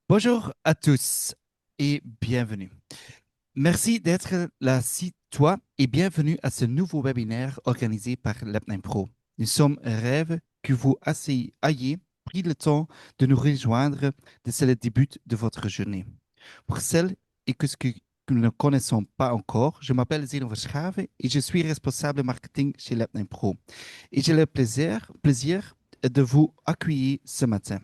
Bonjour à tous et bienvenue. Merci d'être là, si toi, et bienvenue à ce nouveau webinaire organisé par l'Apnin Pro. Nous sommes rêves que vous ayez pris le temps de nous rejoindre dès le début de votre journée. Pour celles et que nous ne connaissons pas encore, je m'appelle Zeno Verschave et je suis responsable marketing chez l'Apnin Pro. Et j'ai le plaisir de vous accueillir ce matin.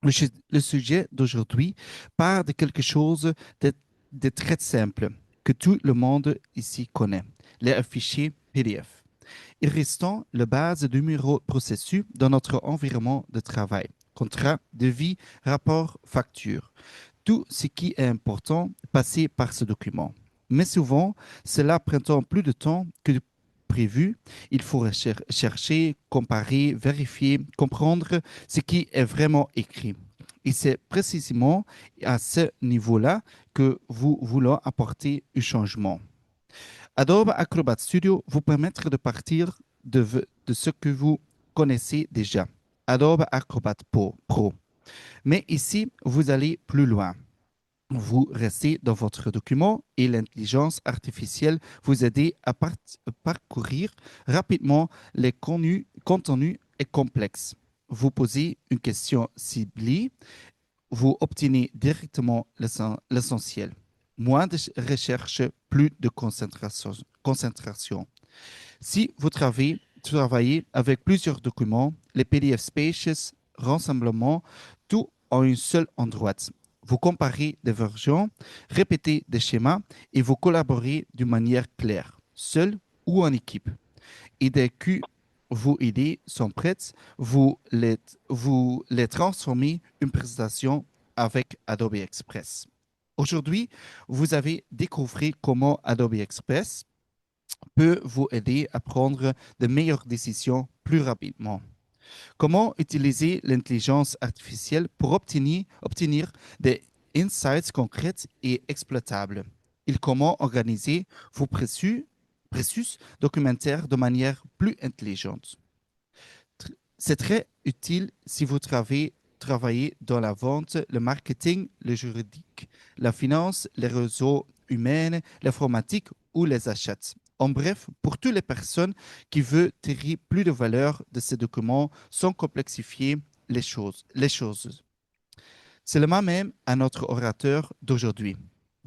Le sujet d'aujourd'hui part de quelque chose de, de très simple que tout le monde ici connaît, les fichiers PDF. Ils restent la base de numéros processus dans notre environnement de travail. Contrat, devis, rapport, facture. Tout ce qui est important passé par ce document. Mais souvent, cela prend plus de temps que prévu. Il faut chercher, comparer, vérifier, comprendre ce qui est vraiment écrit. Et c'est précisément à ce niveau-là que vous voulez apporter un changement. Adobe Acrobat Studio vous permettra de partir de ce que vous connaissez déjà, Adobe Acrobat Pro. Mais ici, vous allez plus loin. Vous restez dans votre document et l'intelligence artificielle vous aide à parcourir rapidement les contenus et complexes. Vous posez une question ciblée, vous obtenez directement l'essentiel. Moins de recherche, plus de concentration. Si vous travaillez avec plusieurs documents, les PDF Spaces, rassemblements, tout en un seul endroit. Vous comparez des versions, répétez des schémas et vous collaborez d'une manière claire, seul ou en équipe. Et dès que vos idées sont prêtes, vous les transformez en présentation avec Adobe Express. Aujourd'hui, vous avez découvert comment Adobe Express peut vous aider à prendre de meilleures décisions plus rapidement. Comment utiliser l'intelligence artificielle pour obtenir des insights concrets et exploitables. Et comment organiser vos processus documentaires de manière plus intelligente. C'est très utile si vous travaillez dans la vente, le marketing, le juridique, la finance, les réseaux humains, l'informatique ou les achats. En bref, pour toutes les personnes qui veulent tirer plus de valeur de ces documents sans complexifier les choses. C'est le même à notre orateur d'aujourd'hui,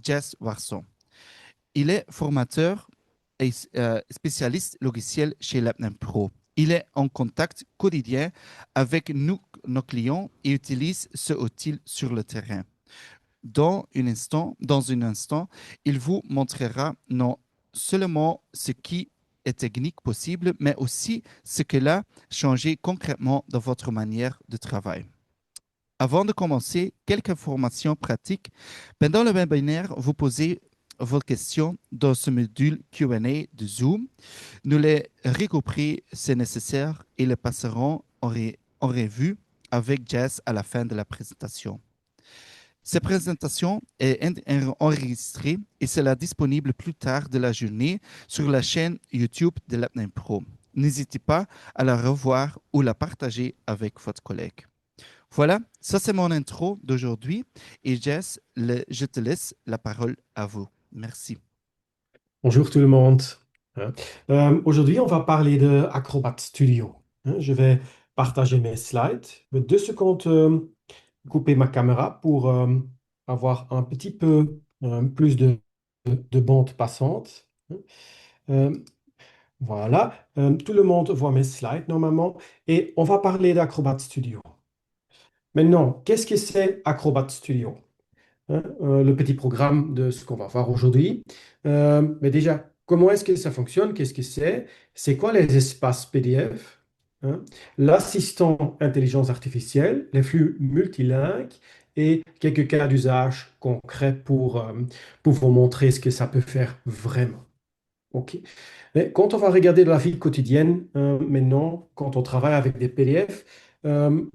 Jess Warson. Il est formateur et spécialiste logiciel chez Lapnem Pro. Il est en contact quotidien avec nos clients et utilise ce outil sur le terrain. Dans un instant, il vous montrera non seulement ce qui est technique possible, mais aussi ce qu'il a changé concrètement dans votre manière de travail. Avant de commencer, quelques informations pratiques. Pendant le webinaire, vous posez vos questions dans ce module Q&A de Zoom. Nous les regrouperons si nécessaire et les passerons en revue avec Jess à la fin de la présentation. Cette présentation est enregistrée et sera disponible plus tard de la journée sur la chaîne YouTube de l'Apnin Pro. N'hésitez pas à la revoir ou la partager avec votre collègue. Voilà, ça c'est mon intro d'aujourd'hui. Et Jess, je te laisse la parole à vous. Merci. Bonjour tout le monde. Hein. Aujourd'hui, on va parler de Acrobat Studio. Hein. Je vais partager mes slides. Mais 2 secondes, couper ma caméra pour avoir un petit peu plus de bande passante. Hein. Euh, voilà. Tout le monde voit mes slides normalement. Et on va parler d'Acrobat Studio. Maintenant, qu'est-ce que c'est Acrobat Studio? Hein, le petit programme de ce qu'on va voir aujourd'hui. Mais déjà, comment est-ce que ça fonctionne? Qu'est-ce que c'est? C'est quoi les espaces PDF? Hein, l'assistant intelligence artificielle, les flux multilingues et quelques cas d'usage concrets pour vous montrer ce que ça peut faire vraiment. OK. Mais quand on va regarder la vie quotidienne, maintenant, quand on travaille avec des PDF,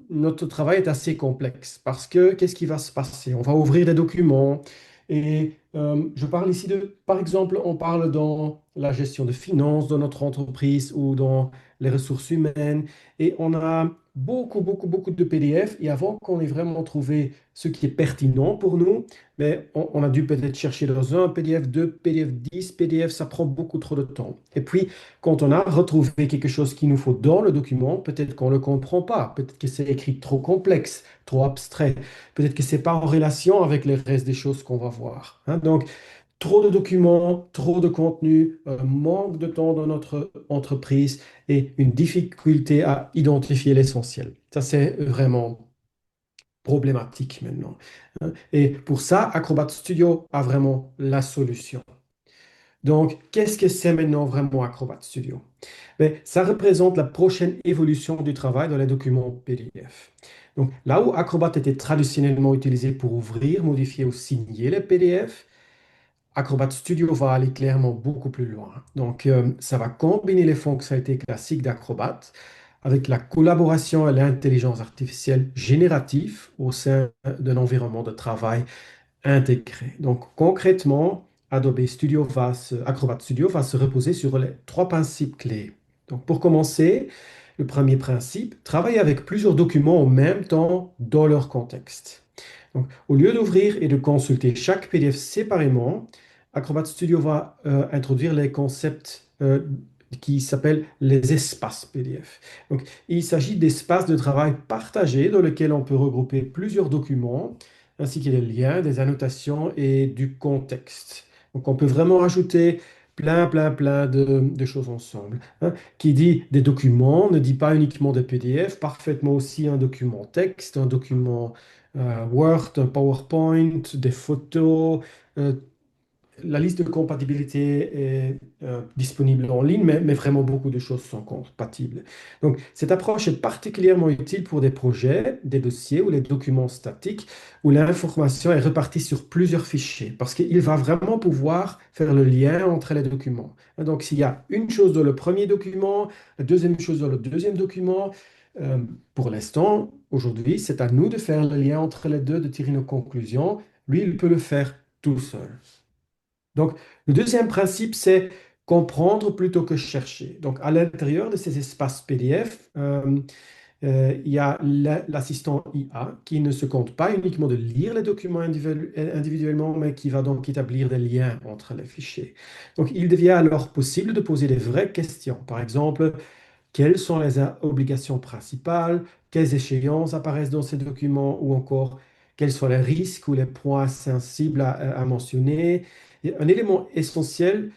notre travail est assez complexe parce que qu'est-ce qui va se passer? On va ouvrir des documents et je parle ici de, par exemple, on parle dans la gestion de finances dans notre entreprise ou dans les ressources humaines et on a beaucoup de PDF. Et avant qu'on ait vraiment trouvé ce qui est pertinent pour nous, mais on a dû peut-être chercher dans un PDF, deux PDF, 10 PDF, ça prend beaucoup trop de temps. Et puis, quand on a retrouvé quelque chose qu'il nous faut dans le document, peut-être qu'on ne le comprend pas, peut-être que c'est écrit trop complexe, trop abstrait, peut-être que c'est pas en relation avec le reste des choses qu'on va voir, hein. Donc, trop de documents, trop de contenu, manque de temps dans notre entreprise et une difficulté à identifier l'essentiel. Ça, c'est vraiment problématique maintenant, hein. Et pour ça, Acrobat Studio a vraiment la solution. Donc, qu'est-ce que c'est maintenant vraiment Acrobat Studio? Ben, ça représente la prochaine évolution du travail dans les documents PDF. Donc, là où Acrobat était traditionnellement utilisé pour ouvrir, modifier ou signer les PDF, Acrobat Studio va aller clairement beaucoup plus loin. Donc, ça va combiner les fonctionnalités classiques d'Acrobat avec la collaboration et l'intelligence artificielle générative au sein d'un environnement de travail intégré. Donc, concrètement, Acrobat Studio va se reposer sur les trois principes clés. Donc, pour commencer, le premier principe, travailler avec plusieurs documents en même temps dans leur contexte. Donc, au lieu d'ouvrir et de consulter chaque PDF séparément, Acrobat Studio va introduire les concepts qui s'appellent les espaces PDF. Donc, il s'agit d'espaces de travail partagés dans lesquels on peut regrouper plusieurs documents, ainsi que des liens, des annotations et du contexte. Donc, on peut vraiment ajouter plein de choses ensemble, hein. Qui dit des documents ne dit pas uniquement des PDF, parfaitement aussi un document texte, un document Word, un PowerPoint, des photos. euh, la liste de compatibilité est disponible en ligne, mais vraiment beaucoup de choses sont compatibles. Donc, cette approche est particulièrement utile pour des projets, des dossiers ou les documents statiques où l'information est repartie sur plusieurs fichiers, parce qu'il va vraiment pouvoir faire le lien entre les documents. Donc, s'il y a une chose dans le premier document, la deuxième chose dans le deuxième document, euh, pour l'instant, aujourd'hui, c'est à nous de faire le lien entre les deux, de tirer nos conclusions. Lui, il peut le faire tout seul. Donc, le deuxième principe, c'est comprendre plutôt que chercher. Donc, à l'intérieur de ces espaces PDF, il y a l'assistant IA qui ne se compte pas uniquement de lire les documents individuellement, mais qui va donc établir des liens entre les fichiers. Donc, il devient alors possible de poser des vraies questions. Par exemple, quelles sont les obligations principales, quelles échéances apparaissent dans ces documents ou encore quels sont les risques ou les points sensibles à mentionner. Et un élément essentiel,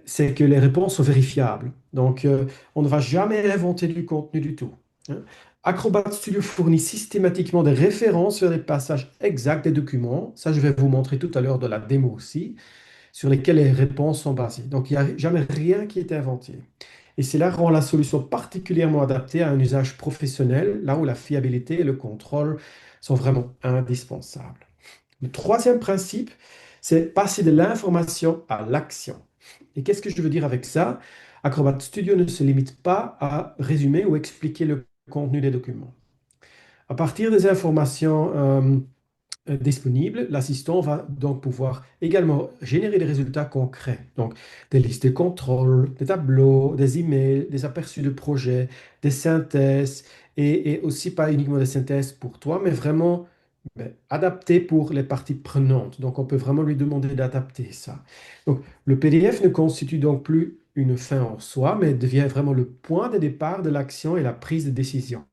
c'est que les réponses sont vérifiables. Donc, on ne va jamais inventer du contenu du tout, hein. Acrobat Studio fournit systématiquement des références vers les passages exacts des documents. Ça, je vais vous montrer tout à l'heure de la démo aussi, sur lesquels les réponses sont basées. Donc, il n'y a jamais rien qui est inventé. Et cela rend la solution particulièrement adaptée à un usage professionnel, là où la fiabilité et le contrôle sont vraiment indispensables. Le troisième principe, c'est passer de l'information à l'action. Et qu'est-ce que je veux dire avec ça? Acrobat Studio ne se limite pas à résumer ou expliquer le contenu des documents. À partir des informations disponible, l'assistant va donc pouvoir également générer des résultats concrets. Donc, des listes de contrôle, des tableaux, des emails, des aperçus de projets, des synthèses, et aussi pas uniquement des synthèses pour toi, mais vraiment adaptées pour les parties prenantes. Donc, on peut vraiment lui demander d'adapter ça. Donc, le PDF ne constitue donc plus une fin en soi, mais devient vraiment le point de départ de l'action et la prise de décision.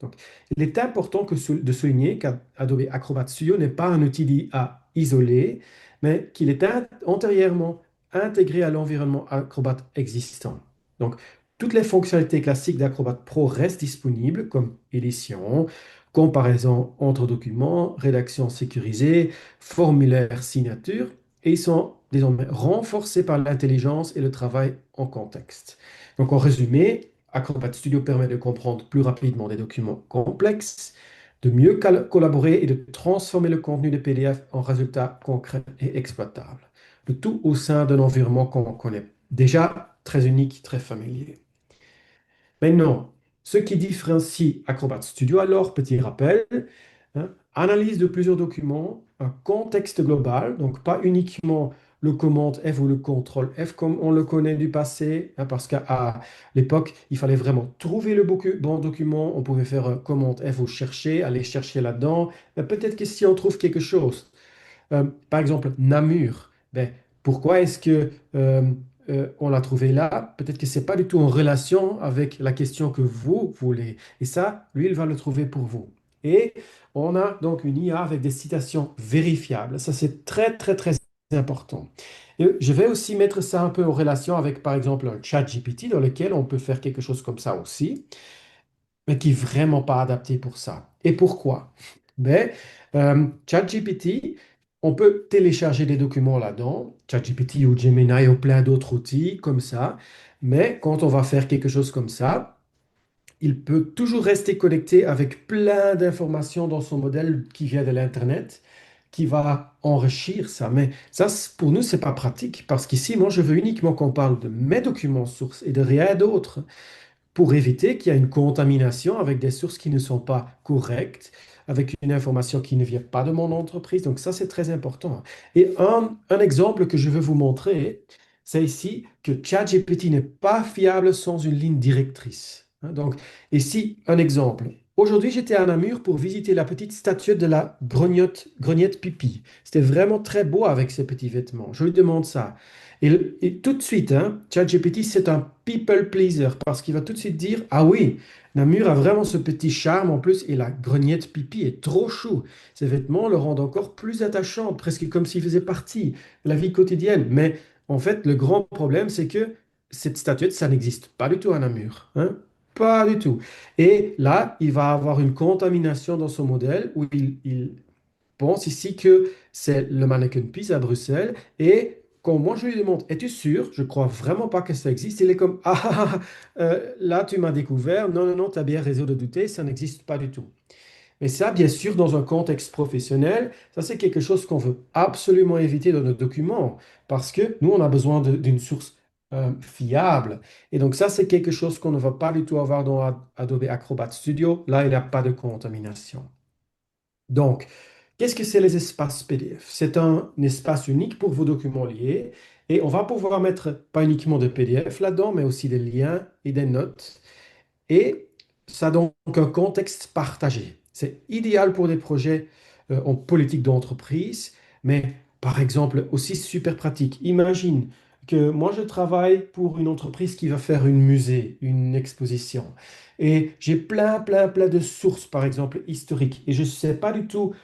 Donc, il est important de souligner qu'Adobe Acrobat Studio n'est pas un outil d'IA isolé, mais qu'il est antérieurement intégré à l'environnement Acrobat existant. Donc, toutes les fonctionnalités classiques d'Acrobat Pro restent disponibles, comme édition, comparaison entre documents, rédaction sécurisée, formulaire signature, et ils sont désormais renforcés par l'intelligence et le travail en contexte. Donc, en résumé, Acrobat Studio permet de comprendre plus rapidement des documents complexes, de mieux collaborer et de transformer le contenu des PDF en résultats concrets et exploitables. Le tout au sein d'un environnement qu'on connaît déjà très unique, très familier. Maintenant, ce qui différencie Acrobat Studio, alors, petit rappel, hein, analyse de plusieurs documents, un contexte global, donc pas uniquement le commande F ou le contrôle F comme on le connaît du passé, hein, parce qu'à l'époque, il fallait vraiment trouver le bon document. On pouvait faire commande F ou chercher, aller chercher là-dedans. Peut-être que si on trouve quelque chose, par exemple, Namur. Ben, pourquoi est-ce que on l'a trouvé là? Peut-être que c'est pas du tout en relation avec la question que vous voulez. Et ça, lui, il va le trouver pour vous. Et on a donc une IA avec des citations vérifiables. Ça, c'est très, très, très important. Et je vais aussi mettre ça un peu en relation avec, par exemple, un chat GPT dans lequel on peut faire quelque chose comme ça aussi, mais qui est vraiment pas adapté pour ça. Et pourquoi? Ben, ChatGPT, on peut télécharger des documents là-dedans, ChatGPT ou Gemini ou plein d'autres outils comme ça, mais quand on va faire quelque chose comme ça, il peut toujours rester connecté avec plein d'informations dans son modèle qui vient de l'Internet, qui va enrichir ça. Mais ça, pour nous, c'est pas pratique parce qu'ici, moi, je veux uniquement qu'on parle de mes documents sources et de rien d'autre pour éviter qu'il y ait une contamination avec des sources qui ne sont pas correctes, avec une information qui ne vient pas de mon entreprise. Donc ça, c'est très important. Et un exemple que je veux vous montrer, c'est ici que ChatGPT n'est pas fiable sans une ligne directrice. Hein. Donc ici, un exemple. Aujourd'hui, j'étais à Namur pour visiter la petite statuette de la grognette pipi. C'était vraiment très beau avec ses petits vêtements. Je lui demande ça. Et tout de suite, hein, ChatGPT, c'est un people pleaser parce qu'il va tout de suite dire, ah oui, Namur a vraiment ce petit charme en plus et la grognette pipi est trop chou. Ses vêtements le rendent encore plus attachant, presque comme s'il faisait partie de la vie quotidienne. Mais en fait, le grand problème, c'est que cette statuette, ça n'existe pas du tout à Namur. Hein. Pas du tout. Et là, il va avoir une contamination dans son modèle où il pense ici que c'est le Mannequin Peace à Bruxelles. Et quand moi je lui demande, es-tu sûr? Je crois vraiment pas que ça existe. Il est comme, là tu m'as découvert. Non, non, non, tu as bien raison de douter, ça n'existe pas du tout. Mais ça, bien sûr, dans un contexte professionnel, ça c'est quelque chose qu'on veut absolument éviter dans nos documents parce que nous, on a besoin d'une source fiable. Et donc ça, c'est quelque chose qu'on ne va pas du tout avoir dans Adobe Acrobat Studio. Là, il n'y a pas de contamination. Donc, qu'est-ce que c'est les espaces PDF? C'est un espace unique pour vos documents liés et on va pouvoir mettre pas uniquement des PDF là-dedans, mais aussi des liens et des notes. Et ça a donc un contexte partagé. C'est idéal pour des projets en politique d'entreprise, mais par exemple aussi super pratique. Imagine que moi je travaille pour une entreprise qui va faire une musée, une exposition. Et j'ai plein, plein, plein de sources, par exemple, historiques. Et je ne sais pas du tout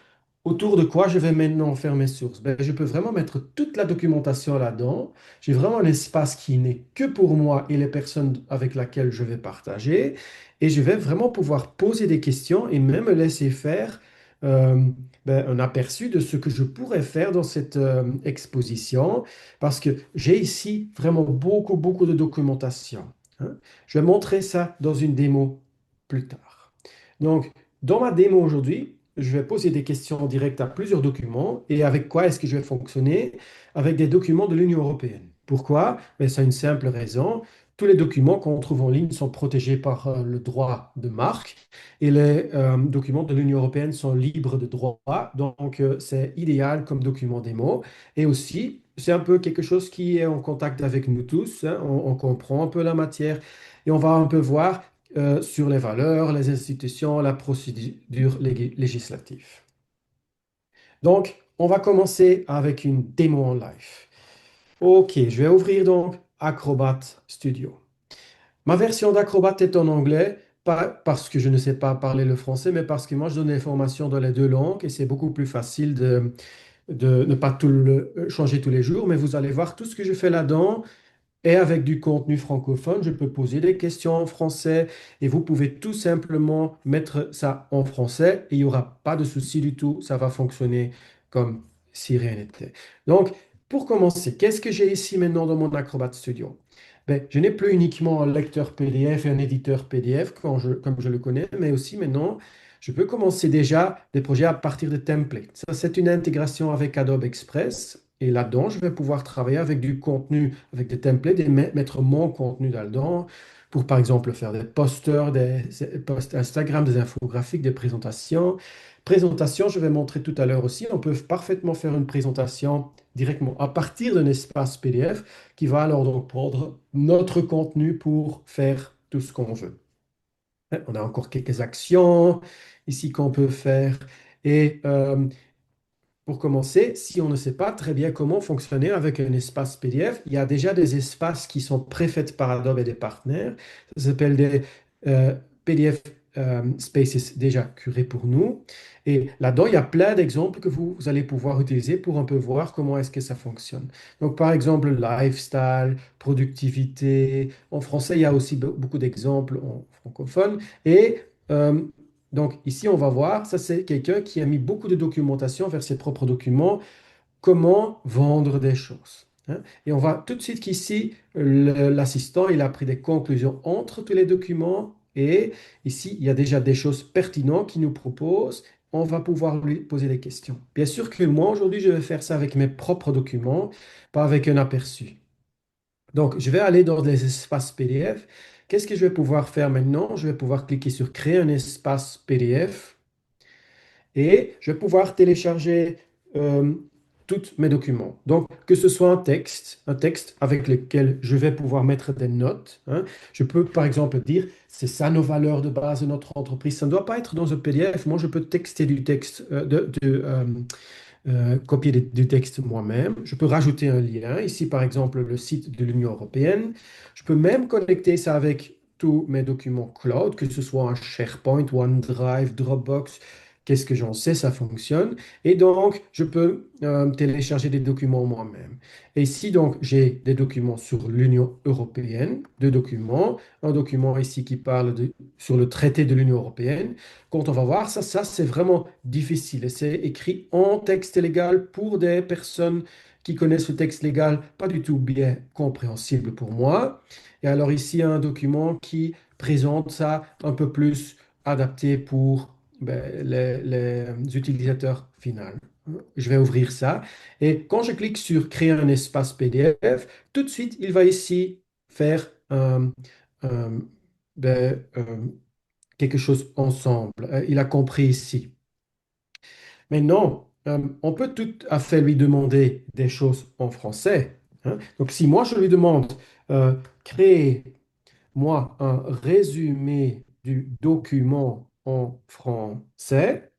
autour de quoi je vais maintenant faire mes sources. Ben, je peux vraiment mettre toute la documentation là-dedans. J'ai vraiment un espace qui n'est que pour moi et les personnes avec lesquelles je vais partager. Et je vais vraiment pouvoir poser des questions et même me laisser faire euh, un aperçu de ce que je pourrais faire dans cette exposition. Parce que j'ai ici vraiment beaucoup, beaucoup de documentation. Hein. Je vais montrer ça dans une démo plus tard. Donc, dans ma démo aujourd'hui, je vais poser des questions directes à plusieurs documents et avec quoi est-ce que je vais fonctionner? Avec des documents de l'Union européenne. Pourquoi? Ben, c'est une simple raison. Tous les documents qu'on trouve en ligne sont protégés par le droit de marque et les documents de l'Union européenne sont libres de droit. Donc, c'est idéal comme document démo. Et aussi, c'est un peu quelque chose qui est en contact avec nous tous. Hein. On comprend un peu la matière et on va un peu voir sur les valeurs, les institutions, la procédure législative. Donc, on va commencer avec une démo en live. OK, je vais ouvrir donc Acrobat Studio. Ma version d'Acrobat est en anglais, pas parce que je ne sais pas parler le français, mais parce que moi, je donne des formations dans les deux langues et c'est beaucoup plus facile de ne pas tout changer tous les jours. Mais vous allez voir tout ce que je fais là-dedans. Et avec du contenu francophone, je peux poser des questions en français et vous pouvez tout simplement mettre ça en français et il n'y aura pas de souci du tout. Ça va fonctionner comme si rien n'était. Donc, pour commencer, qu'est-ce que j'ai ici maintenant dans mon Acrobat Studio? Ben, je n'ai plus uniquement un lecteur PDF et un éditeur PDF comme je le connais, mais aussi maintenant, je peux commencer déjà des projets à partir de templates. Ça, c'est une intégration avec Adobe Express. Et là-dedans, je vais pouvoir travailler avec du contenu, avec des templates et mettre mon contenu là-dedans pour, par exemple, faire des posters, des posts Instagram, des infographiques, des présentations. Présentation, je vais montrer tout à l'heure aussi. On peut parfaitement faire une présentation directement à partir d'un espace PDF qui va alors donc prendre notre contenu pour faire tout ce qu'on veut. On a encore quelques actions ici qu'on peut faire. Et pour commencer, si on ne sait pas très bien comment fonctionner avec un espace PDF, il y a déjà des espaces qui sont préfaits par Adobe et des partenaires. Ça s'appelle des euh, PDF Spaces déjà curés pour nous. Et là-dedans, il y a plein d'exemples que vous allez pouvoir utiliser pour un peu voir comment est-ce que ça fonctionne. Donc, par exemple, lifestyle, productivité. En français, il y a aussi beaucoup d'exemples en francophone. Et donc ici, on va voir, ça c'est quelqu'un qui a mis beaucoup de documentation vers ses propres documents, comment vendre des choses, hein. Et on voit tout de suite qu'ici, l'assistant, il a pris des conclusions entre tous les documents et ici, il y a déjà des choses pertinentes qu'il nous propose. On va pouvoir lui poser des questions. Bien sûr que moi, aujourd'hui, je vais faire ça avec mes propres documents, pas avec un aperçu. Donc, je vais aller dans les espaces PDF. Qu'est-ce que je vais pouvoir faire maintenant? Je vais pouvoir cliquer sur Créer un espace PDF et je vais pouvoir télécharger euh, tous mes documents. Donc, que ce soit un texte avec lequel je vais pouvoir mettre des notes, hein. Je peux, par exemple, dire, c'est ça nos valeurs de base de notre entreprise. Ça ne doit pas être dans un PDF. Moi, je peux texter du texte, copier du texte moi-même. Je peux rajouter un lien, ici par exemple le site de l'Union européenne. Je peux même connecter ça avec tous mes documents cloud, que ce soit un SharePoint, OneDrive, Dropbox. Qu'est-ce que j'en sais, ça fonctionne. Et donc, je peux télécharger des documents moi-même. Et ici, donc, j'ai des documents sur l'Union européenne, deux documents. Un document ici qui parle sur le traité de l'Union européenne. Quand on va voir ça, c'est vraiment difficile. Et c'est écrit en texte légal pour des personnes qui connaissent le texte légal, pas du tout bien compréhensible pour moi. Et alors ici, un document qui présente ça un peu plus adapté pour les utilisateurs finaux. Je vais ouvrir ça. Et quand je clique sur Créer un espace PDF, tout de suite, il va ici faire un- ben, quelque chose ensemble. Il a compris ici. Maintenant, on peut tout à fait lui demander des choses en français, hein. Donc, si moi, je lui demande, crée-moi un résumé du document en français,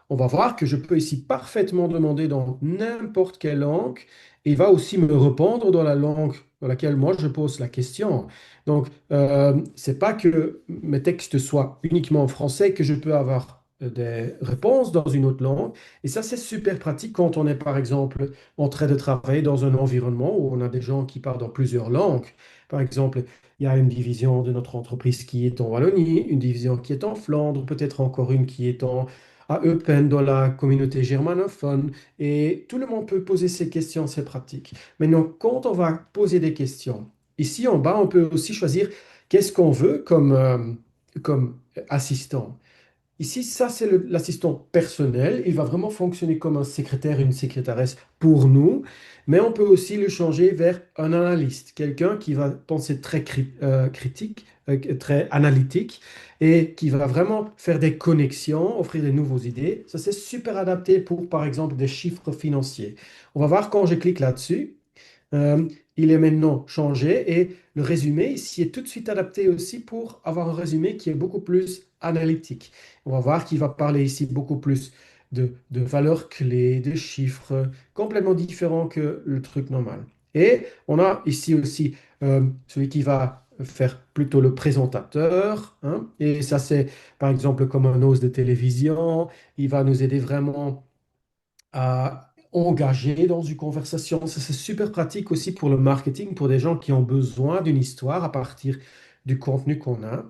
on va voir que je peux ici parfaitement demander dans n'importe quelle langue. Et il va aussi me répondre dans la langue dans laquelle moi je pose la question. Donc, c'est pas que mes textes soient uniquement en français que je peux avoir des réponses dans une autre langue. Et ça, c'est super pratique quand on est, par exemple, en train de travailler dans un environnement où on a des gens qui parlent dans plusieurs langues. Par exemple, il y a une division de notre entreprise qui est en Wallonie, une division qui est en Flandre, peut-être encore une qui est à Eupen dans la communauté germanophone. Et tout le monde peut poser ces questions, c'est pratique. Maintenant, quand on va poser des questions, ici en bas, on peut aussi choisir qu'est-ce qu'on veut comme assistant. Ici, ça, c'est l'assistant personnel. Il va vraiment fonctionner comme un secrétaire, une secrétaresse pour nous, mais on peut aussi le changer vers un analyste, quelqu'un qui va penser très critique, très analytique et qui va vraiment faire des connexions, offrir des nouvelles idées. Ça, c'est super adapté pour, par exemple, des chiffres financiers. On va voir quand je clique là-dessus. Euh, il est maintenant changé et le résumé ici est tout de suite adapté aussi pour avoir un résumé qui est beaucoup plus analytique. On va voir qu'il va parler ici beaucoup plus de valeurs clés, de chiffres, complètement différents que le truc normal. Et on a ici aussi celui qui va faire plutôt le présentateur, hein. Et ça, c'est par exemple comme un host de télévision. Il va nous aider vraiment à engager dans une conversation. Ça, c'est super pratique aussi pour le marketing, pour des gens qui ont besoin d'une histoire à partir du contenu qu'on a.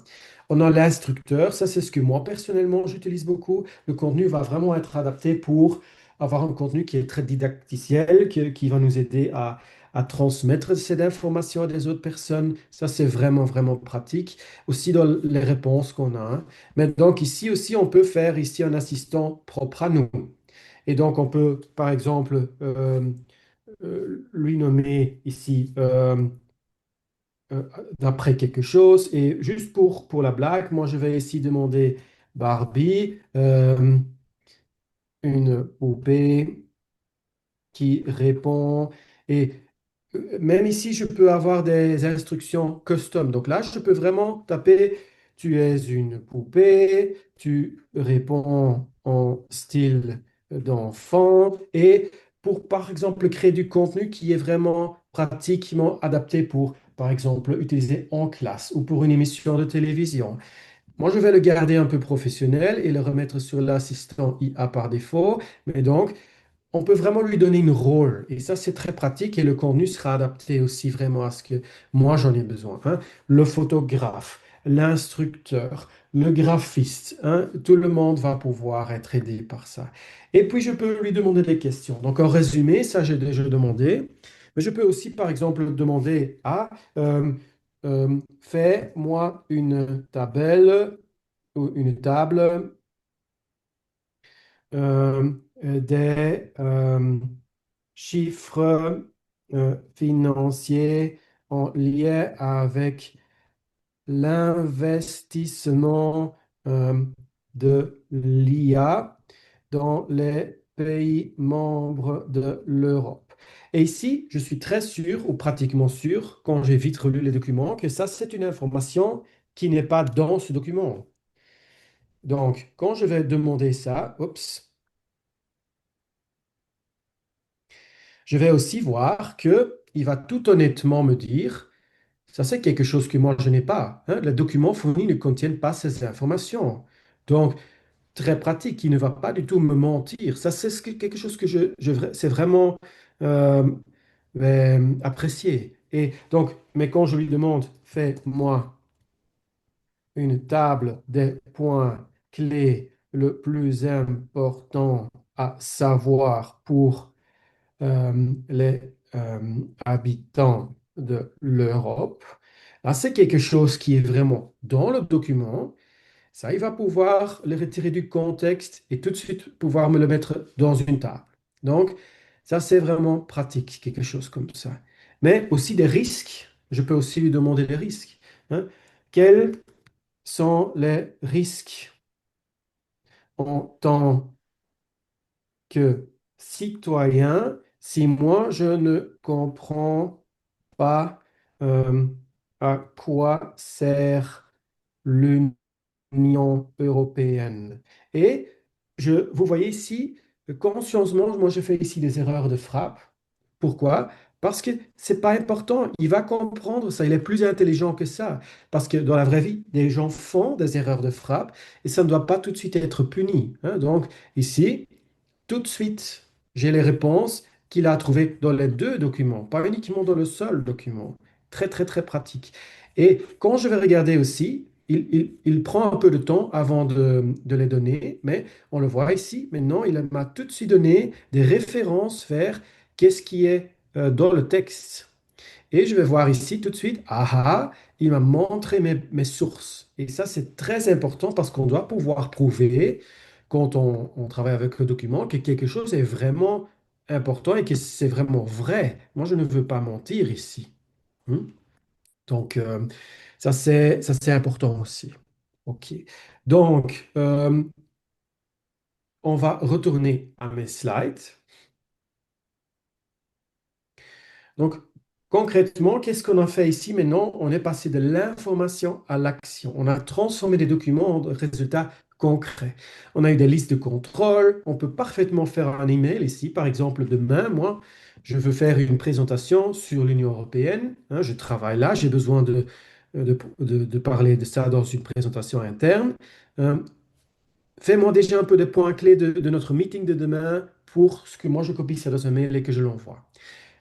On a l'instructeur, ça c'est ce que moi personnellement j'utilise beaucoup. Le contenu va vraiment être adapté pour avoir un contenu qui est très didacticiel, qui va nous aider à transmettre cette information à des autres personnes. Ça c'est vraiment, vraiment pratique. Aussi dans les réponses qu'on a, hein. Mais donc ici aussi, on peut faire ici un assistant propre à nous. Et donc, on peut, par exemple, lui nommer ici euh, d'après quelque chose. Et juste pour la blague, moi, je vais ici demander Barbie, une poupée qui répond. Et même ici, je peux avoir des instructions custom. Donc là, je peux vraiment taper, tu es une poupée, tu réponds en style d'enfant. Et pour, par exemple, créer du contenu qui est vraiment pratiquement adapté pour, par exemple, utiliser en classe ou pour une émission de télévision. Moi, je vais le garder un peu professionnel et le remettre sur l'assistant IA par défaut. Mais donc, on peut vraiment lui donner une rôle. Et ça, c'est très pratique et le contenu sera adapté aussi vraiment à ce que moi j'en ai besoin, hein. Le photographe, l'instructeur, le graphiste, hein, tout le monde va pouvoir être aidé par ça. Et puis, je peux lui demander des questions. Donc, en résumé, ça, j'ai déjà demandé. Mais je peux aussi, par exemple, demander à fais-moi une table ou une table euh, des chiffres financiers en lien avec l'investissement euh, de l'IA dans les pays membres de l'Europe. Et ici, je suis très sûr, ou pratiquement sûr, quand j'ai vite relu les documents, que ça, c'est une information qui n'est pas dans ce document. Donc, quand je vais demander ça, oups, je vais aussi voir que il va tout honnêtement me dire, ça c'est quelque chose que moi je n'ai pas, hein. Les documents fournis ne contiennent pas ces informations. Donc, très pratique, il ne va pas du tout me mentir. Ça c'est quelque chose que c'est vraiment euh, apprécié. Et donc, mais quand je lui demande, fais-moi une table des points clés le plus important à savoir pour les habitants de l'Europe. Là, c'est quelque chose qui est vraiment dans le document. Ça, il va pouvoir le retirer du contexte et tout de suite pouvoir me le mettre dans une table. Donc, ça, c'est vraiment pratique, quelque chose comme ça. Mais aussi des risques. Je peux aussi lui demander des risques, hein. Quels sont les risques en tant que citoyen si moi, je ne comprends pas euh, à quoi sert l'Union européenne. Et vous voyez ici, consciencement, moi je fais ici des erreurs de frappe. Pourquoi? Parce que c'est pas important. Il va comprendre ça. Il est plus intelligent que ça. Parce que dans la vraie vie, des gens font des erreurs de frappe et ça ne doit pas tout de suite être puni, hein. Donc ici, tout de suite, j'ai les réponses qu'il a trouvées dans les deux documents, pas uniquement dans le seul document. Très, très, très pratique. Et quand je vais regarder aussi, il prend un peu de temps avant de les donner, mais on le voit ici. Maintenant, il m'a tout de suite donné des références vers qu'est-ce qui est dans le texte. Et je vais voir ici tout de suite, ah ah, il m'a montré mes sources. Et ça, c'est très important parce qu'on doit pouvoir prouver, quand on travaille avec le document, que quelque chose est vraiment important et que c'est vraiment vrai. Moi, je ne veux pas mentir ici, hein. Donc, ça, c'est important aussi. OK. Donc, on va retourner à mes slides. Donc, concrètement, qu'est-ce qu'on a fait ici maintenant? On est passé de l'information à l'action. On a transformé des documents en résultats concrets. On a eu des listes de contrôle. On peut parfaitement faire un email ici. Par exemple, demain, moi, je veux faire une présentation sur l'Union européenne, hein. Je travaille là. J'ai besoin de parler de ça dans une présentation interne. Euh, Fais-moi déjà un peu des points clés de notre meeting de demain pour ce que moi je copie ça dans un mail et que je l'envoie,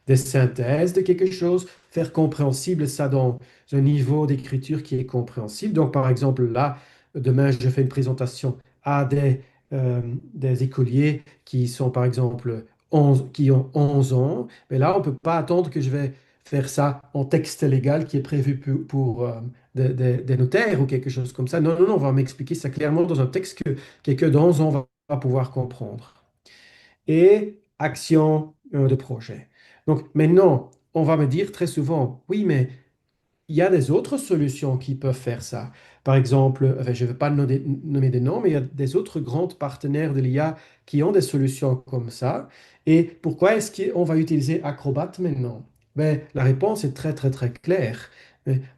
des synthèses de quelque chose, faire compréhensible ça dans un niveau d'écriture qui est compréhensible. Donc, par exemple, là, demain, je fais une présentation à des écoliers qui sont, par exemple, 11 qui ont 11 ans. Mais là, on ne peut pas attendre que je vais faire ça en texte légal qui est prévu pour, des notaires ou quelque chose comme ça. Non, non, non, on va m'expliquer ça clairement dans un texte que quelqu'un d'11 ans va pouvoir comprendre. Et action de projet. Donc maintenant, on va me dire très souvent, oui, mais il y a des autres solutions qui peuvent faire ça. Par exemple, enfin, je ne vais pas nommer des noms, mais il y a des autres grands partenaires de l'IA qui ont des solutions comme ça. Et pourquoi est-ce qu'on va utiliser Acrobat maintenant? Ben, la réponse est très, très, très claire.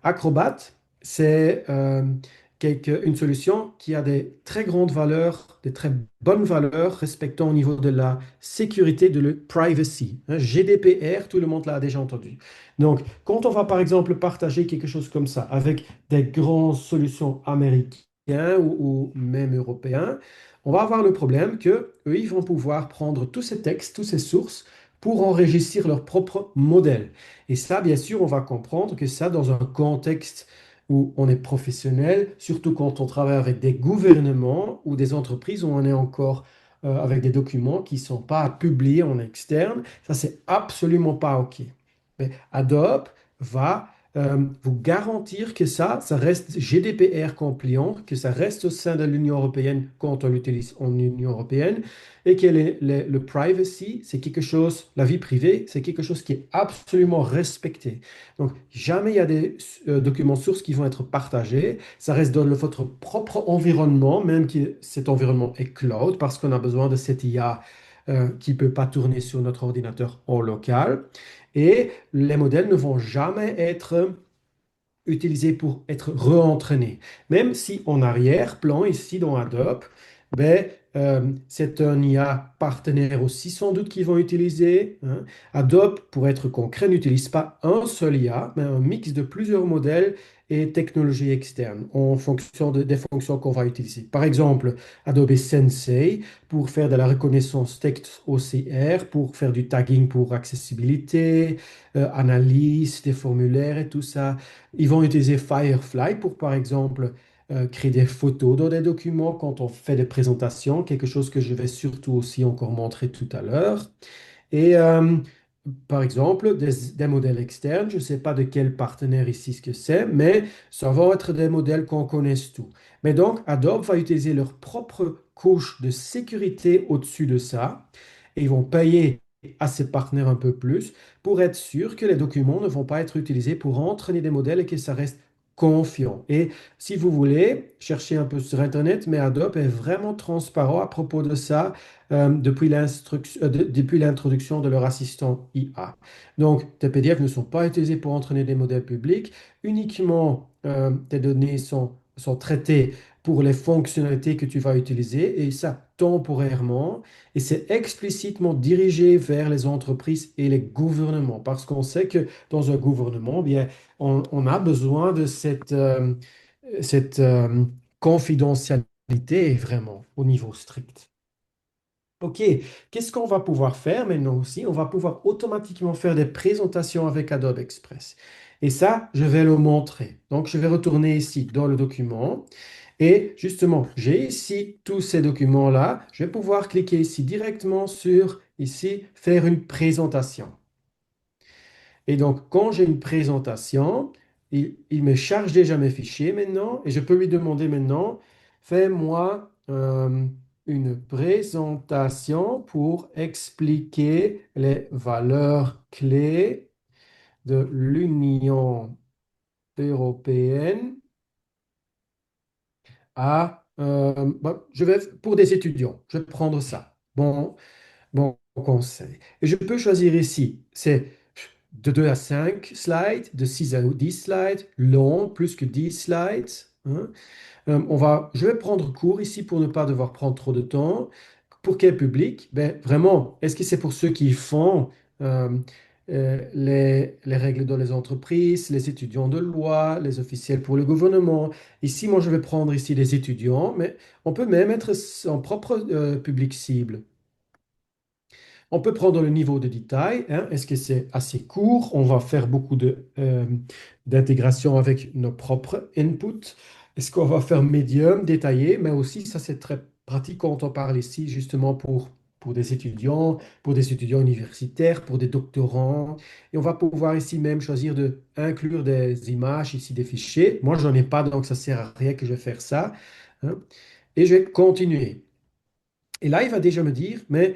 Acrobat, c'est une solution qui a des très grandes valeurs, des très bonnes valeurs respectant au niveau de la sécurité, de la privacy. Hein, GDPR, tout le monde l'a déjà entendu. Donc, quand on va par exemple partager quelque chose comme ça avec des grandes solutions américaines ou même européens, on va avoir le problème que eux, ils vont pouvoir prendre tous ces textes, toutes ces sources pour enrichir leur propre modèle. Et ça, bien sûr, on va comprendre que ça, dans un contexte où on est professionnel, surtout quand on travaille avec des gouvernements ou des entreprises où on est encore avec des documents qui ne sont pas publiés en externe, ça, c'est absolument pas OK. Mais Adobe va vous garantir que ça reste GDPR compliant, que ça reste au sein de l'Union européenne quand on l'utilise en Union européenne, et que le privacy, c'est quelque chose, la vie privée, c'est quelque chose qui est absolument respecté. Donc, jamais il y a des documents sources qui vont être partagés. Ça reste dans votre propre environnement, même que cet environnement est cloud, parce qu'on a besoin de cette IA qui ne peut pas tourner sur notre ordinateur en local. Et les modèles ne vont jamais être utilisés pour être re-entraînés. Même si en arrière-plan, ici dans Adobe, ben, c'est un IA partenaire aussi sans doute qu'ils vont utiliser. Hein. Adobe, pour être concret, n'utilise pas un seul IA, mais un mix de plusieurs modèles et technologies externes en fonction des fonctions qu'on va utiliser. Par exemple, Adobe Sensei pour faire de la reconnaissance texte OCR, pour faire du tagging pour accessibilité, analyse des formulaires et tout ça. Ils vont utiliser Firefly pour, par exemple, créer des photos dans des documents quand on fait des présentations, quelque chose que je vais surtout aussi encore montrer tout à l'heure. Et par exemple, des modèles externes, je ne sais pas de quel partenaire ici ce que c'est, mais ça va être des modèles qu'on connaisse tout. Mais donc, Adobe va utiliser leur propre couche de sécurité au-dessus de ça, et ils vont payer à ces partenaires un peu plus pour être sûr que les documents ne vont pas être utilisés pour entraîner des modèles et que ça reste confiant. Et si vous voulez, chercher un peu sur Internet, mais Adobe est vraiment transparent à propos de ça depuis l'introduction de leur assistant IA. Donc, tes PDF ne sont pas utilisés pour entraîner des modèles publics, uniquement tes données sont traitées pour les fonctionnalités que tu vas utiliser, et ça temporairement, et c'est explicitement dirigé vers les entreprises et les gouvernements, parce qu'on sait que dans un gouvernement, bien, on a besoin de cette confidentialité vraiment au niveau strict. OK, qu'est-ce qu'on va pouvoir faire maintenant aussi? On va pouvoir automatiquement faire des présentations avec Adobe Express. Et ça, je vais le montrer. Donc, je vais retourner ici dans le document. Et justement, j'ai ici tous ces documents-là. Je vais pouvoir cliquer ici directement sur, ici, faire une présentation. Et donc, quand j'ai une présentation, il me charge déjà mes fichiers maintenant et je peux lui demander maintenant, fais-moi une présentation pour expliquer les valeurs clés de l'Union européenne je vais, pour des étudiants. Je vais prendre ça. Bon conseil. Et je peux choisir ici, c'est de 2 à 5 slides, de 6 à 10 slides, long, plus que 10 slides. Hein. Je vais prendre court ici pour ne pas devoir prendre trop de temps. Pour quel public? Ben, vraiment, est-ce que c'est pour ceux qui font euh, les règles dans les entreprises, les étudiants de loi, les officiels pour le gouvernement? Ici, moi, je vais prendre ici les étudiants, mais on peut même être son propre public cible. On peut prendre le niveau de détail. Hein. Est-ce que c'est assez court? On va faire beaucoup d'intégration avec nos propres inputs. Est-ce qu'on va faire médium, détaillé? Mais aussi, ça c'est très pratique quand on parle ici justement pour des étudiants universitaires, pour des doctorants. Et on va pouvoir ici même choisir de inclure des images, ici des fichiers. Moi, je n'en ai pas, donc ça sert à rien que je vais faire ça. Hein. Et je vais continuer. Et là, il va déjà me dire, mais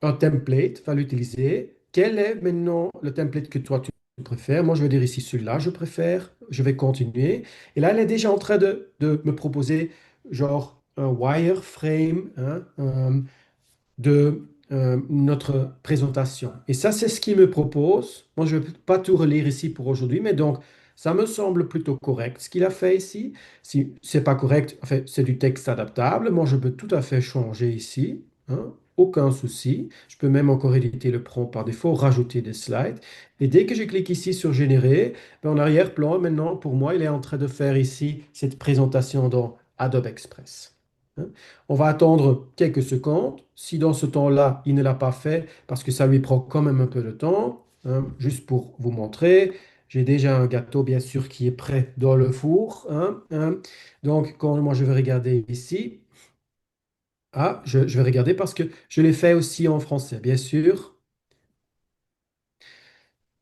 un template va l'utiliser. Quel est maintenant le template que toi tu préfères. Moi, je vais dire ici celui-là, je préfère. Je vais continuer. Et là, elle est déjà en train de me proposer genre un wireframe, hein, de notre présentation. Et ça, c'est ce qu'il me propose. Moi, je ne vais pas tout relire ici pour aujourd'hui, mais donc, ça me semble plutôt correct ce qu'il a fait ici. Si c'est pas correct, en fait, c'est du texte adaptable. Moi, je peux tout à fait changer ici, hein, aucun souci. Je peux même encore éditer le prompt par défaut, rajouter des slides. Et dès que je clique ici sur générer, ben, en arrière-plan, maintenant, pour moi, il est en train de faire ici cette présentation dans Adobe Express. Hein. On va attendre quelques secondes. Si dans ce temps-là, il ne l'a pas fait, parce que ça lui prend quand même un peu de temps, hein, juste pour vous montrer, j'ai déjà un gâteau, bien sûr, qui est prêt dans le four, hein. Donc, quand moi, je vais regarder ici, je vais regarder parce que je l'ai fait aussi en français, bien sûr.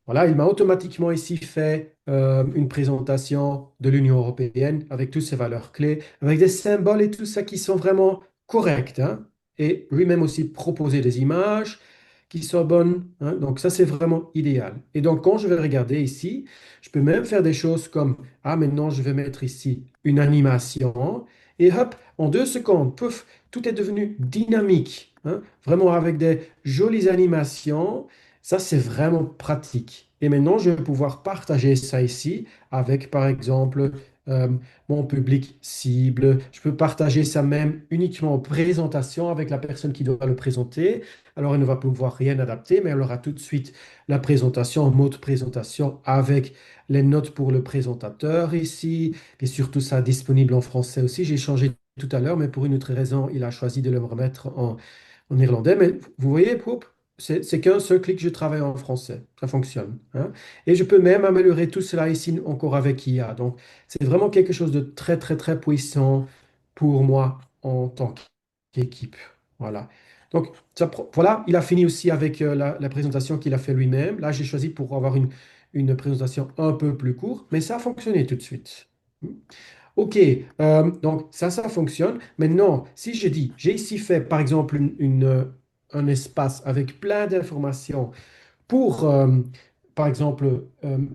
Voilà, il m'a automatiquement ici fait une présentation de l'Union européenne avec toutes ses valeurs clés, avec des symboles et tout ça qui sont vraiment corrects, hein. Et lui-même aussi proposer des images qui sont bonnes, hein. Donc ça, c'est vraiment idéal. Et donc, quand je vais regarder ici, je peux même faire des choses comme, ah, maintenant, je vais mettre ici une animation. Et hop, en 2 secondes, pouf, tout est devenu dynamique, hein. Vraiment avec des jolies animations. Ça, c'est vraiment pratique. Et maintenant, je vais pouvoir partager ça ici avec, par exemple, euh, mon public cible. Je peux partager ça même uniquement en présentation avec la personne qui doit le présenter. Alors, elle ne va pouvoir rien adapter, mais elle aura tout de suite la présentation en mode présentation avec les notes pour le présentateur ici. Et surtout, ça disponible en français aussi. J'ai changé tout à l'heure, mais pour une autre raison, il a choisi de le remettre en irlandais. Mais vous voyez, Poup, c'est qu'un seul clic, je travaille en français. Ça fonctionne, hein. Et je peux même améliorer tout cela ici encore avec IA. Donc, c'est vraiment quelque chose de très, très, très puissant pour moi en tant qu'équipe. Voilà. Donc, voilà, il a fini aussi avec la présentation qu'il a fait lui-même. Là, j'ai choisi pour avoir une présentation un peu plus courte, mais ça a fonctionné tout de suite. OK, donc ça fonctionne. Maintenant, si je dis, j'ai ici fait par exemple un espace avec plein d'informations pour, par exemple,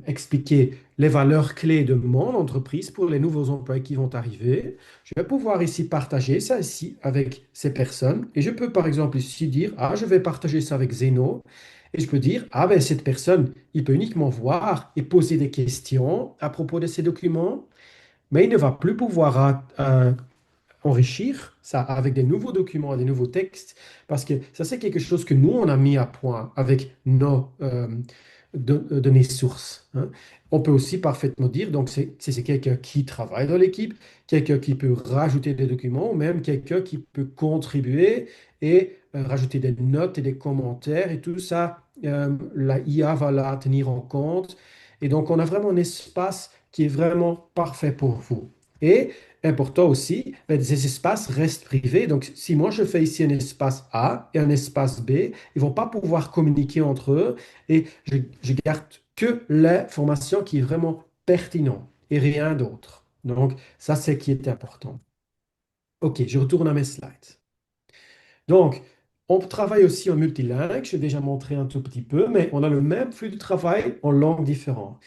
expliquer les valeurs clés de mon entreprise pour les nouveaux employés qui vont arriver, je vais pouvoir ici partager ça ici avec ces personnes. Et je peux par exemple ici dire, ah, je vais partager ça avec Zeno. Et je peux dire, ah ben cette personne, il peut uniquement voir et poser des questions à propos de ces documents, mais il ne va plus pouvoir enrichir ça avec des nouveaux documents, des nouveaux textes, parce que ça, c'est quelque chose que nous, on a mis à point avec nos données sources, hein. On peut aussi parfaitement dire, donc c'est quelqu'un qui travaille dans l'équipe, quelqu'un qui peut rajouter des documents, ou même quelqu'un qui peut contribuer et rajouter des notes et des commentaires, et tout ça, la IA va la tenir en compte. Et donc, on a vraiment un espace qui est vraiment parfait pour vous. Et important aussi, ben, ces espaces restent privés. Donc, si moi je fais ici un espace A et un espace B, ils ne vont pas pouvoir communiquer entre eux et je garde que l'information qui est vraiment pertinente et rien d'autre. Donc, ça, c'est ce qui est important. OK, je retourne à mes slides. Donc, on travaille aussi en multilingue. J'ai déjà montré un tout petit peu, mais on a le même flux de travail en langues différentes.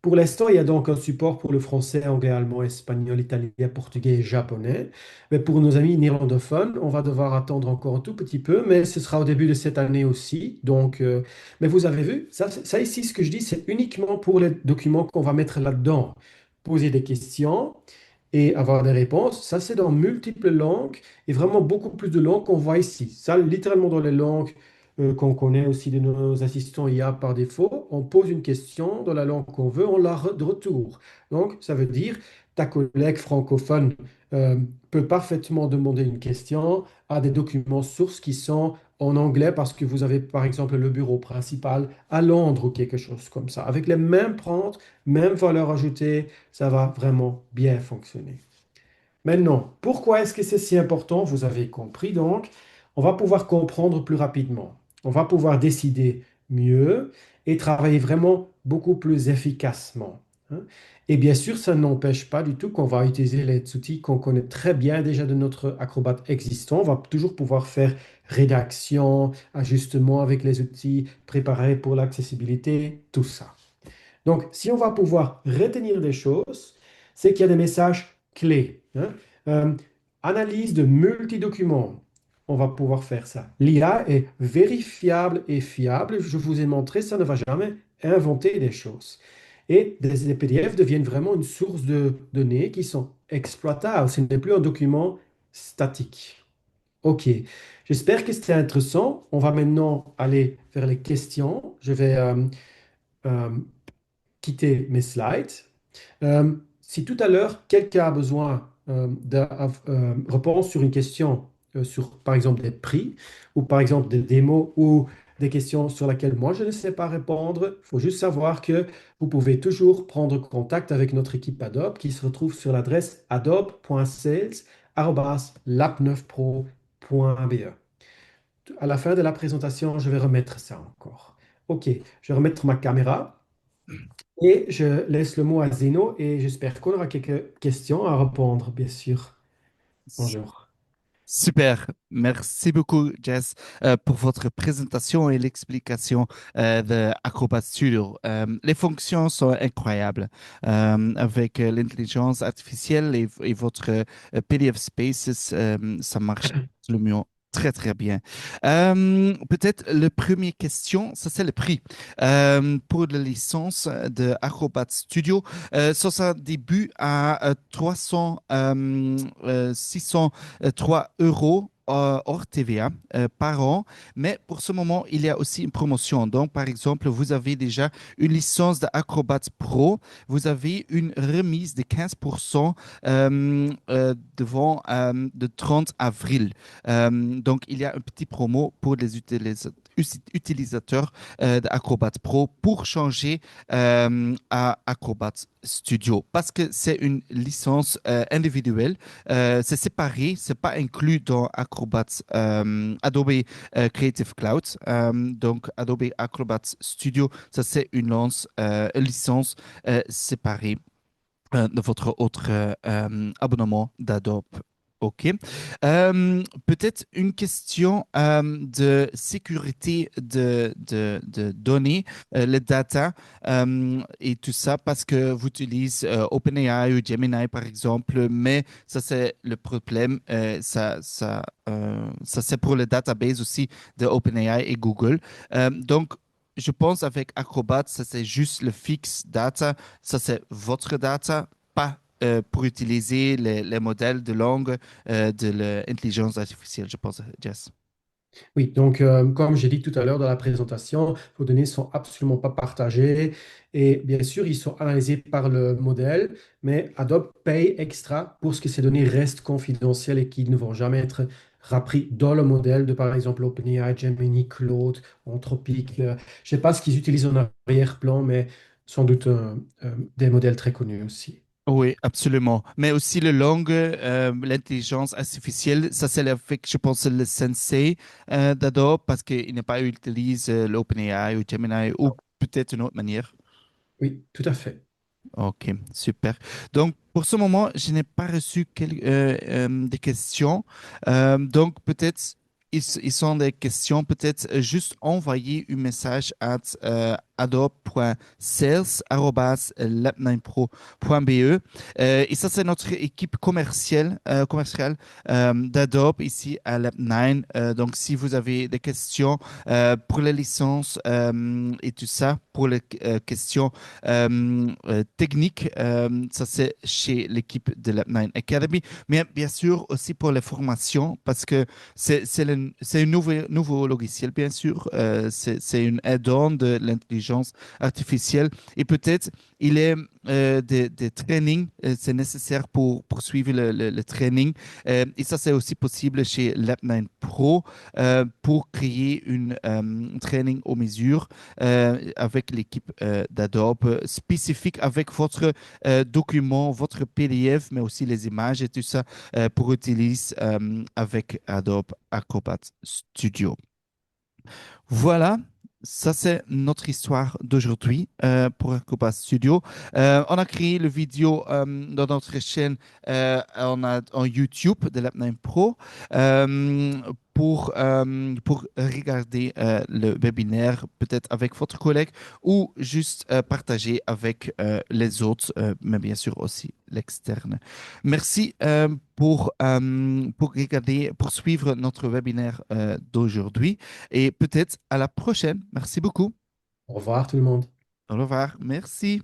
Pour l'instant, il y a donc un support pour le français, anglais, allemand, espagnol, italien, portugais et japonais. Mais pour nos amis néerlandophones, on va devoir attendre encore un tout petit peu, mais ce sera au début de cette année aussi. Donc, mais vous avez vu, ça ici, ce que je dis, c'est uniquement pour les documents qu'on va mettre là-dedans. Poser des questions et avoir des réponses. Ça, c'est dans multiples langues et vraiment beaucoup plus de langues qu'on voit ici. Ça, littéralement dans les langues qu'on connaît aussi de nos assistants IA par défaut, on pose une question dans la langue qu'on veut, on la de retour. Donc, ça veut dire ta collègue francophone euh, peut parfaitement demander une question à des documents sources qui sont en anglais parce que vous avez par exemple le bureau principal à Londres ou quelque chose comme ça. Avec les mêmes prompts, même valeur ajoutée, ça va vraiment bien fonctionner. Maintenant, pourquoi est-ce que c'est si important? Vous avez compris donc, on va pouvoir comprendre plus rapidement. On va pouvoir décider mieux et travailler vraiment beaucoup plus efficacement, hein. Et bien sûr, ça n'empêche pas du tout qu'on va utiliser les outils qu'on connaît très bien déjà de notre Acrobat existant. On va toujours pouvoir faire rédaction, ajustement avec les outils préparés pour l'accessibilité, tout ça. Donc, si on va pouvoir retenir des choses, c'est qu'il y a des messages clés, hein. Euh, Analyse de multidocuments. On va pouvoir faire ça. L'IA est vérifiable et fiable. Je vous ai montré, ça ne va jamais inventer des choses. Et des PDF deviennent vraiment une source de données qui sont exploitables. Ce n'est plus un document statique. OK. J'espère que c'était intéressant. On va maintenant aller vers les questions. Je vais euh, quitter mes slides. Si tout à l'heure, quelqu'un a besoin de réponse sur une question sur, par exemple, des prix ou par exemple des démos ou des questions sur lesquelles moi je ne sais pas répondre, il faut juste savoir que vous pouvez toujours prendre contact avec notre équipe Adobe qui se retrouve sur l'adresse adobe.sales@lap9pro.be. À la fin de la présentation, je vais remettre ça encore. OK, je vais remettre ma caméra. Et je laisse le mot à Zeno et j'espère qu'on aura quelques questions à répondre, bien sûr. Bonjour. Super, merci beaucoup, Jess, pour votre présentation et l'explication de Acrobat Studio. Les fonctions sont incroyables. Avec l'intelligence artificielle et votre PDF Spaces, ça marche absolument très, très bien. Peut-être la première question, ça c'est le prix. Pour la licence de Acrobat Studio, ça débute à 603 euros hors TVA par an. Mais pour ce moment, il y a aussi une promotion. Donc, par exemple, vous avez déjà une licence d'Acrobat Pro. Vous avez une remise de 15% de 30 avril. Donc, il y a un petit promo pour les utilisateurs d'Acrobat Pro pour changer à Acrobat Studio parce que c'est une licence individuelle, c'est séparé, c'est pas inclus dans Acrobat, Adobe Creative Cloud. Donc Adobe Acrobat Studio, ça c'est une licence séparée de votre autre abonnement d'Adobe. OK. Peut-être une question de sécurité de données, les data et tout ça, parce que vous utilisez OpenAI ou Gemini, par exemple, mais ça, c'est le problème. Ça c'est pour le database aussi de OpenAI et Google. Donc, je pense avec Acrobat, ça, c'est juste le fixe data. Ça, c'est votre data, pas pour utiliser les modèles de langue de l'intelligence artificielle, je pense, Jess. Oui, donc comme j'ai dit tout à l'heure dans la présentation, vos données ne sont absolument pas partagées et bien sûr, ils sont analysés par le modèle, mais Adobe paye extra pour ce que ces données restent confidentielles et qui ne vont jamais être repris dans le modèle de, par exemple, OpenAI, Gemini, Claude, Anthropic. Je ne sais pas ce qu'ils utilisent en arrière-plan, mais sans doute des modèles très connus aussi. Oui, absolument. Mais aussi la langue, l'intelligence artificielle, ça c'est avec, je pense, le Sensei d'Adobe parce qu'il n'a pas utilisé l'OpenAI ou Gemini ou peut-être une autre manière. Oui, tout à fait. Ok, super. Donc, pour ce moment, je n'ai pas reçu des questions. Donc, peut-être, ils sont des questions, peut-être juste envoyer un message à adobe.sales@lab9pro.be. Et ça, c'est notre équipe commerciale d'Adobe ici à Lab9. Donc, si vous avez des questions pour les licences et tout ça, pour les questions technique. Ça, c'est chez l'équipe de la Nine Academy. Mais bien sûr aussi pour les formations, parce que c'est un nouveau logiciel, bien sûr. C'est une add-on de l'intelligence artificielle. Et peut-être il est des trainings, c'est nécessaire pour poursuivre le training. Et ça, c'est aussi possible chez Lab9 Pro pour créer une training aux mesures avec l'équipe d'Adobe spécifique avec votre document, votre PDF, mais aussi les images et tout ça pour utiliser avec Adobe Acrobat Studio. Voilà, ça c'est notre histoire d'aujourd'hui pour Acrobat Studio. On a créé le vidéo dans notre chaîne en YouTube de l'App9 Pro. pour regarder le webinaire, peut-être avec votre collègue ou juste partager avec les autres, mais bien sûr aussi l'externe. Merci pour regarder, pour suivre notre webinaire d'aujourd'hui et peut-être à la prochaine. Merci beaucoup. Au revoir tout le monde. Au revoir. Merci.